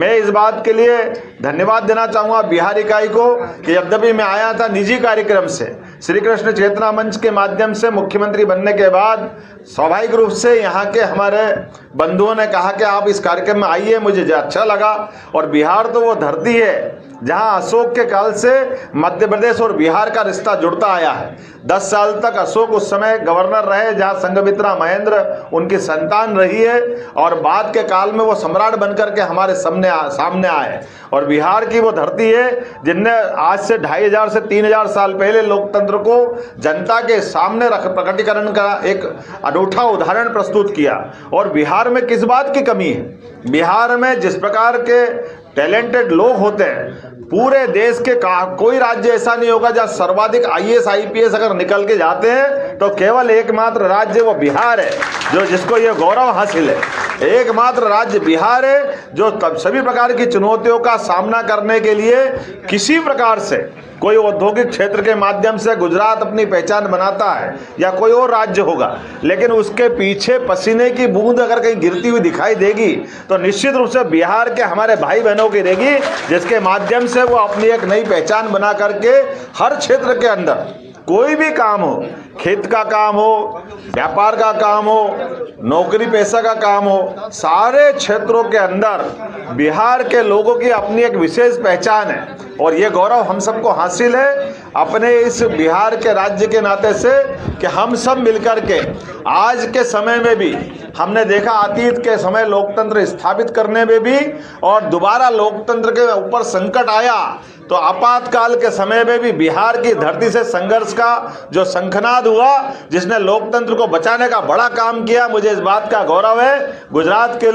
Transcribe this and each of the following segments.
मैं इस बात के लिए धन्यवाद देना चाहूँगा बिहार इकाई को कि जब भी मैं आया था निजी कार्यक्रम से श्री कृष्ण चेतना मंच के माध्यम से मुख्यमंत्री बनने के बाद स्वाभाविक रूप से यहाँ के हमारे बंधुओं ने कहा कि आप इस कार्यक्रम में आइए, मुझे अच्छा लगा। और बिहार तो वो धरती है जहाँ अशोक के काल से मध्य प्रदेश और बिहार का रिश्ता जुड़ता आया है। 10 साल तक अशोक उस समय गवर्नर रहे, जहाँ संघमित्रा महेंद्र उनकी संतान रही है, और बाद के काल में वो सम्राट बनकर के हमारे सामने आए। और बिहार की वो धरती है जिनने आज से 2500 से 3000 साल पहले लोकतंत्र को जनता के सामने प्रकटीकरण का एक अनूठा उदाहरण प्रस्तुत किया। और बिहार में किस बात की कमी है? बिहार में जिस प्रकार के टैलेंटेड लोग होते हैं, पूरे देश के कोई राज्य ऐसा नहीं होगा जहां सर्वाधिक IAS IPS अगर निकल के जाते हैं तो केवल एकमात्र राज्य वो बिहार है जो जिसको ये गौरव हासिल है। एकमात्र राज्य बिहार है जो तब सभी प्रकार की चुनौतियों का सामना करने के लिए किसी प्रकार से कोई औद्योगिक क्षेत्र के माध्यम से गुजरात अपनी पहचान बनाता है या कोई और राज्य होगा, लेकिन उसके पीछे पसीने की बूंद अगर कहीं गिरती हुई दिखाई देगी तो निश्चित रूप से बिहार के हमारे भाई बहनों की रहेगी, जिसके माध्यम से वो अपनी एक नई पहचान बना करके हर क्षेत्र के अंदर कोई भी काम हो, खेत का काम हो, व्यापार का काम हो, नौकरी पेशा का काम हो, सारे क्षेत्रों के अंदर बिहार के लोगों की अपनी एक विशेष पहचान है। और ये गौरव हम सबको हासिल है अपने इस बिहार के राज्य के नाते से कि हम सब मिलकर के आज के समय में भी हमने देखा, अतीत के समय लोकतंत्र स्थापित करने में भी और दोबारा लोकतंत्र के ऊपर संकट आया तो आपातकाल के समय में भी बिहार की धरती से संघर्ष का जो शंखनाद हुआ, जिसने लोकतंत्र को बचाने का बड़ा काम किया, मुझे इस बात का गौरव है। गुजरात के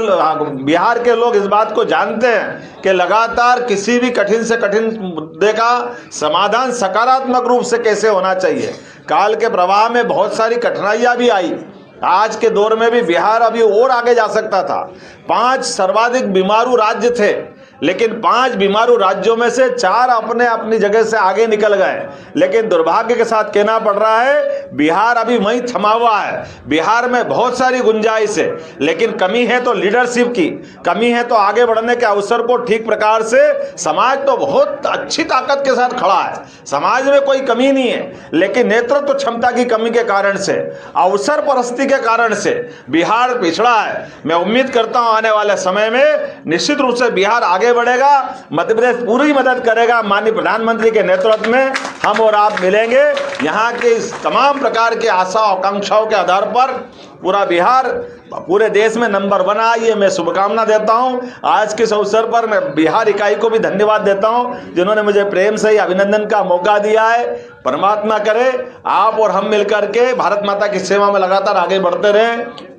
बिहार के लोग इस बात को जानते हैं कि लगातार किसी भी कठिन से कठिन मुद्दे का समाधान सकारात्मक रूप से कैसे होना चाहिए। काल के प्रवाह में बहुत सारी कठिनाइयां भी आई, आज के दौर में भी बिहार अभी और आगे जा सकता था। 5 सर्वाधिक बीमारू राज्य थे, लेकिन 5 बीमारू राज्यों में से 4 अपने अपनी जगह से आगे निकल गए। लेकिन दुर्भाग्य के साथ कहना पड़ रहा है बिहार अभी वहीं थमा हुआ है। बिहार में बहुत सारी गुंजाइश है, लेकिन कमी है तो लीडरशिप की, कमी है तो आगे बढ़ने के अवसर को ठीक प्रकार से। समाज तो बहुत अच्छी ताकत के साथ खड़ा है, समाज में कोई कमी नहीं है, लेकिन नेतृत्व क्षमता की कमी के कारण से, अवसर परस्ती के कारण से बिहार पिछड़ा है। मैं उम्मीद करता हूं आने वाले समय में निश्चित रूप से बिहार आगे बढ़ेगा। मध्य प्रदेश पूरी मदद करेगा। माननीय प्रधानमंत्री के नेतृत्व में हम और आप मिलेंगे। यहाँ के इस तमाम प्रकार के आशा आकांक्षाओं के आधार पर पूरा बिहार पूरे देश में नंबर 1 आए, मैं शुभकामना देता हूं। आज के इस अवसर पर मैं बिहार इकाई को भी धन्यवाद देता हूं जिन्होंने मुझे प्रेम से अभिनंदन का मौका दिया है। परमात्मा करे आप और हम मिलकर के भारत माता की सेवा में लगातार आगे बढ़ते रहें।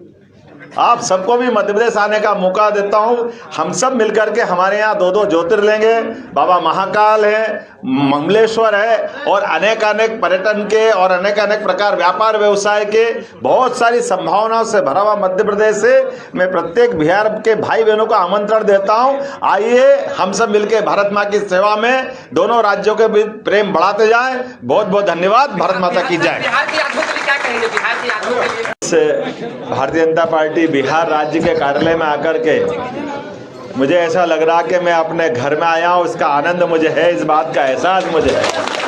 आप सबको भी मध्य प्रदेश आने का मौका देता हूं। हम सब मिलकर के हमारे यहाँ 2 ज्योतिर्लिंग है, बाबा महाकाल है, मंगलेश्वर है, और अनेक पर्यटन के और अनेक प्रकार व्यापार व्यवसाय के बहुत सारी संभावनाओं से भरा हुआ मध्य प्रदेश से मैं प्रत्येक बिहार के भाई बहनों को आमंत्रण देता हूं। आइए हम सब मिलकर भारत माँ की सेवा में दोनों राज्यों के बीच प्रेम बढ़ाते जाएं। बहुत बहुत धन्यवाद। भारत माता की जय। भारतीय जनता पार्टी बिहार राज्य के कार्यालय में आकर के मुझे ऐसा लग रहा कि मैं अपने घर में आया हूँ। इसका आनंद मुझे है, इस बात का एहसास मुझे है।